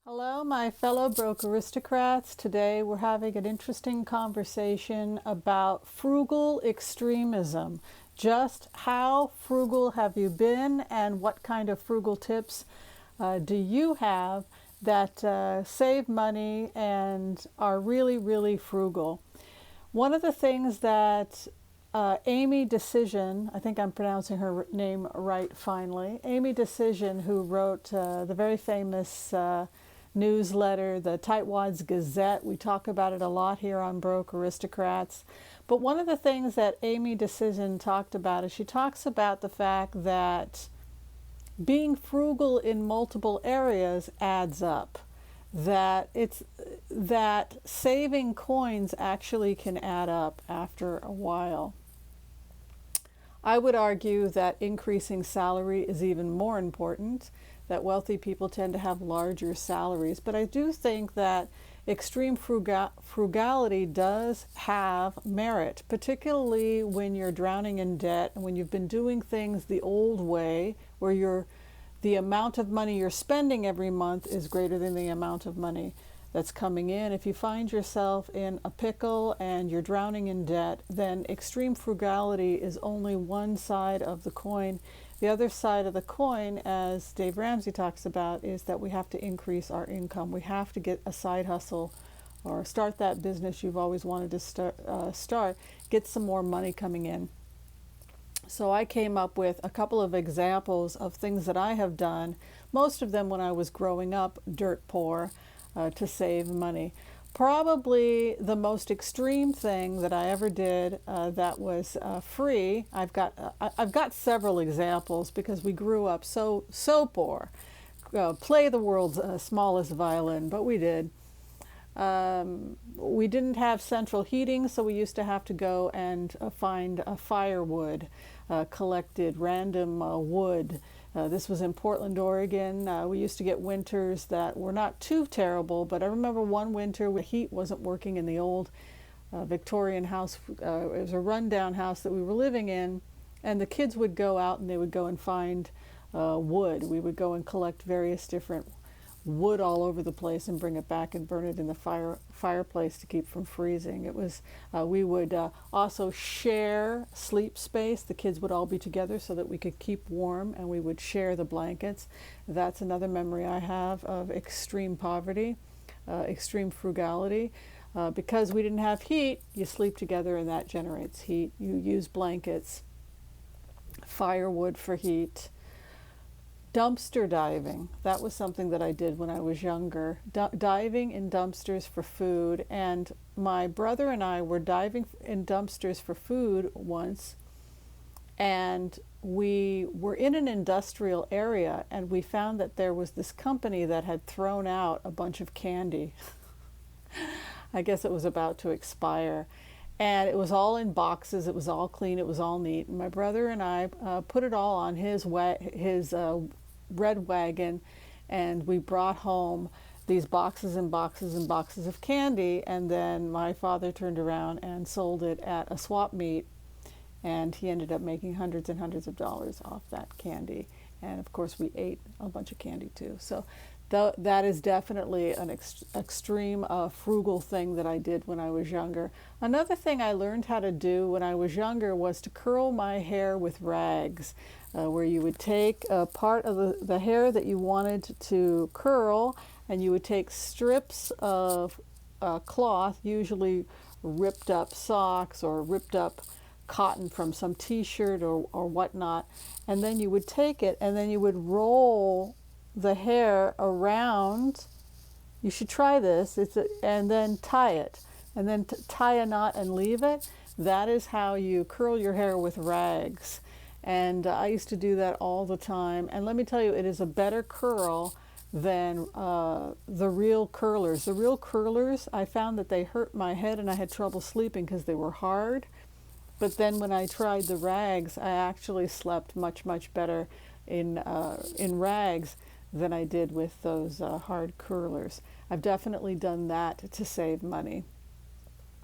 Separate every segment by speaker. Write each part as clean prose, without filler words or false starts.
Speaker 1: Hello, my fellow broke aristocrats. Today we're having an interesting conversation about frugal extremism. Just how frugal have you been, and what kind of frugal tips do you have that save money and are really, really frugal? One of the things that Amy Decision, I think I'm pronouncing her name right finally, Amy Decision, who wrote the very famous newsletter, the Tightwads Gazette. We talk about it a lot here on Broke Aristocrats. But one of the things that Amy Decision talked about is she talks about the fact that being frugal in multiple areas adds up. That saving coins actually can add up after a while. I would argue that increasing salary is even more important, that wealthy people tend to have larger salaries. But I do think that extreme frugality does have merit, particularly when you're drowning in debt and when you've been doing things the old way, where the amount of money you're spending every month is greater than the amount of money that's coming in. If you find yourself in a pickle and you're drowning in debt, then extreme frugality is only one side of the coin. The other side of the coin, as Dave Ramsey talks about, is that we have to increase our income. We have to get a side hustle or start that business you've always wanted to start, get some more money coming in. So I came up with a couple of examples of things that I have done, most of them when I was growing up dirt poor, to save money. Probably the most extreme thing that I ever did that was free. I've got several examples because we grew up so poor. Play the world's smallest violin, but we did. We didn't have central heating, so we used to have to go and find firewood, collected random wood. This was in Portland, Oregon. We used to get winters that were not too terrible, but I remember one winter the heat wasn't working in the old Victorian house. It was a rundown house that we were living in, and the kids would go out and they would go and find wood. We would go and collect various different wood all over the place and bring it back and burn it in the fireplace to keep from freezing. It was we would also share sleep space. The kids would all be together so that we could keep warm, and we would share the blankets. That's another memory I have of extreme poverty, extreme frugality. Because we didn't have heat, you sleep together and that generates heat. You use blankets, firewood for heat. Dumpster diving. That was something that I did when I was younger. Diving in dumpsters for food. And my brother and I were diving in dumpsters for food once. And we were in an industrial area, and we found that there was this company that had thrown out a bunch of candy. I guess it was about to expire. And it was all in boxes. It was all clean. It was all neat. And my brother and I put it all on his red wagon, and we brought home these boxes and boxes and boxes of candy. And then my father turned around and sold it at a swap meet, and he ended up making hundreds and hundreds of dollars off that candy. And of course we ate a bunch of candy too. So that is definitely an extreme frugal thing that I did when I was younger. Another thing I learned how to do when I was younger was to curl my hair with rags, where you would take a part of the hair that you wanted to curl, and you would take strips of cloth, usually ripped up socks or ripped up cotton from some t-shirt or whatnot, and then you would take it and then you would roll the hair around. You should try this. And then tie it, and then tie a knot and leave it. That is how you curl your hair with rags. And I used to do that all the time. And let me tell you, it is a better curl than the real curlers. The real curlers, I found that they hurt my head, and I had trouble sleeping because they were hard. But then when I tried the rags, I actually slept much, much better in rags than I did with those hard curlers. I've definitely done that to save money.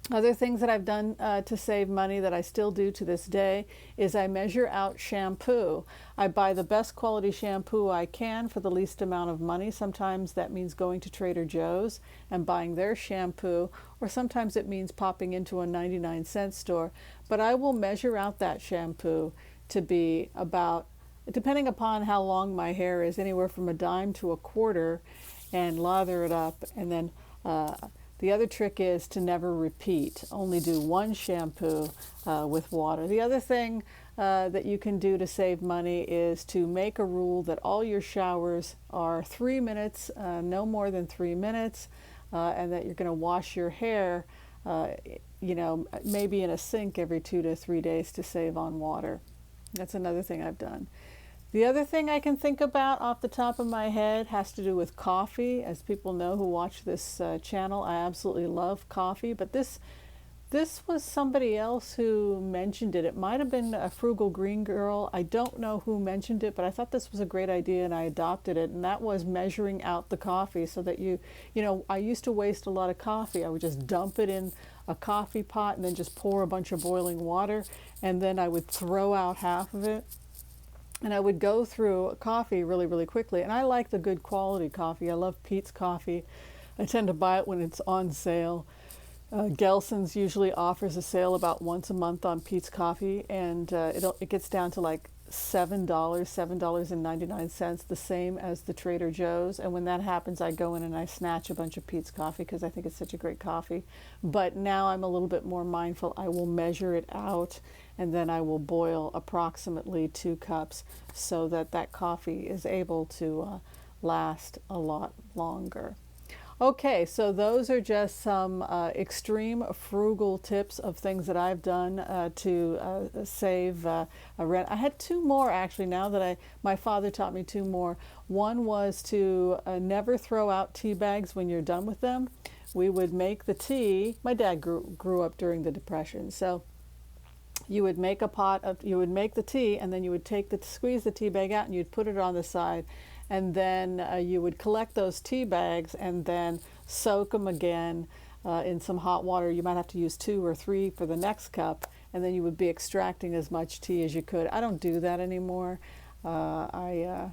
Speaker 1: Other things that I've done to save money that I still do to this day is I measure out shampoo. I buy the best quality shampoo I can for the least amount of money. Sometimes that means going to Trader Joe's and buying their shampoo, or sometimes it means popping into a 99-cent store. But I will measure out that shampoo to be about, depending upon how long my hair is, anywhere from a dime to a quarter, and lather it up. And then the other trick is to never repeat. Only do one shampoo with water. The other thing that you can do to save money is to make a rule that all your showers are 3 minutes, no more than 3 minutes, and that you're going to wash your hair, maybe in a sink every 2 to 3 days to save on water. That's another thing I've done. The other thing I can think about off the top of my head has to do with coffee. As people know who watch this channel, I absolutely love coffee, but this was somebody else who mentioned it. It might have been a Frugal Green Girl. I don't know who mentioned it, but I thought this was a great idea and I adopted it, and that was measuring out the coffee so that I used to waste a lot of coffee. I would just dump it in a coffee pot and then just pour a bunch of boiling water, and then I would throw out half of it. And I would go through coffee really, really quickly. And I like the good quality coffee. I love Peet's coffee. I tend to buy it when it's on sale. Gelson's usually offers a sale about once a month on Peet's coffee. And it gets down to like $7, $7.99, the same as the Trader Joe's. And when that happens, I go in and I snatch a bunch of Peet's coffee because I think it's such a great coffee. But now I'm a little bit more mindful. I will measure it out, and then I will boil approximately 2 cups so that that coffee is able to last a lot longer. Okay, so those are just some extreme frugal tips of things that I've done to save rent. I had 2 more actually now that my father taught me 2 more. One was to never throw out tea bags when you're done with them. We would make the tea. My dad grew up during the Depression, so you would make you would make the tea, and then you would squeeze the tea bag out and you'd put it on the side. And then you would collect those tea bags and then soak them again in some hot water. You might have to use 2 or 3 for the next cup, and then you would be extracting as much tea as you could. I don't do that anymore. I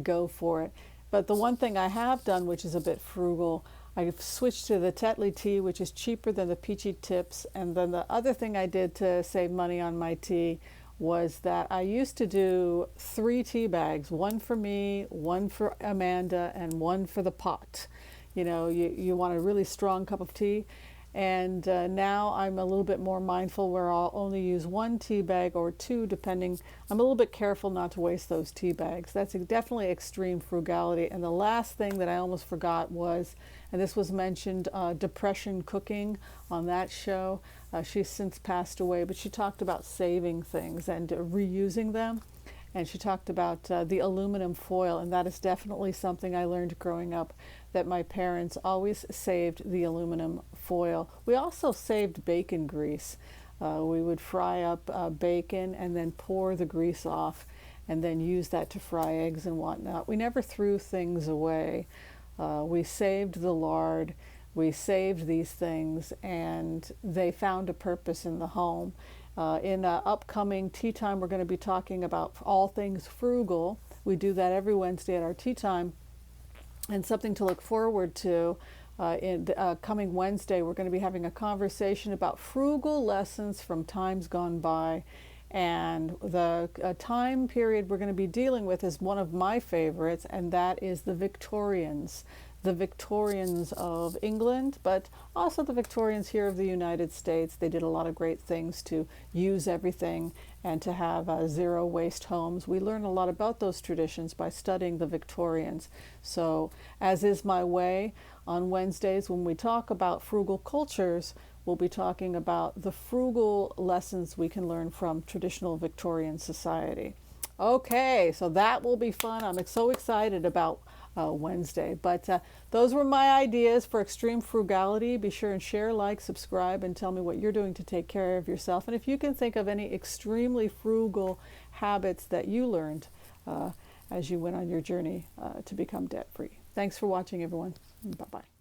Speaker 1: go for it. But the one thing I have done, which is a bit frugal, I've switched to the Tetley tea, which is cheaper than the Peachy Tips. And then the other thing I did to save money on my tea was that I used to do 3 tea bags, 1 for me, 1 for Amanda, and 1 for the pot. You want a really strong cup of tea. And now I'm a little bit more mindful where I'll only use 1 tea bag or 2 depending. I'm a little bit careful not to waste those tea bags. That's definitely extreme frugality. And the last thing that I almost forgot was, and this was mentioned, Depression Cooking on that show. She's since passed away, but she talked about saving things and reusing them. And she talked about the aluminum foil, and that is definitely something I learned growing up, that my parents always saved the aluminum foil. We also saved bacon grease. We would fry up bacon and then pour the grease off and then use that to fry eggs and whatnot. We never threw things away. We saved the lard. We saved these things, and they found a purpose in the home. In upcoming tea time, we're going to be talking about all things frugal. We do that every Wednesday at our tea time. And something to look forward to, coming Wednesday, we're going to be having a conversation about frugal lessons from times gone by. And the time period we're going to be dealing with is one of my favorites, and that is the Victorians. The Victorians of England, but also the Victorians here of the United States. They did a lot of great things to use everything and to have zero waste homes. We learn a lot about those traditions by studying the Victorians. So, as is my way, on Wednesdays when we talk about frugal cultures, we'll be talking about the frugal lessons we can learn from traditional Victorian society. Okay, so that will be fun. I'm so excited about Wednesday. But those were my ideas for extreme frugality. Be sure and share, like, subscribe, and tell me what you're doing to take care of yourself. And if you can think of any extremely frugal habits that you learned as you went on your journey to become debt-free. Thanks for watching, everyone. Bye-bye.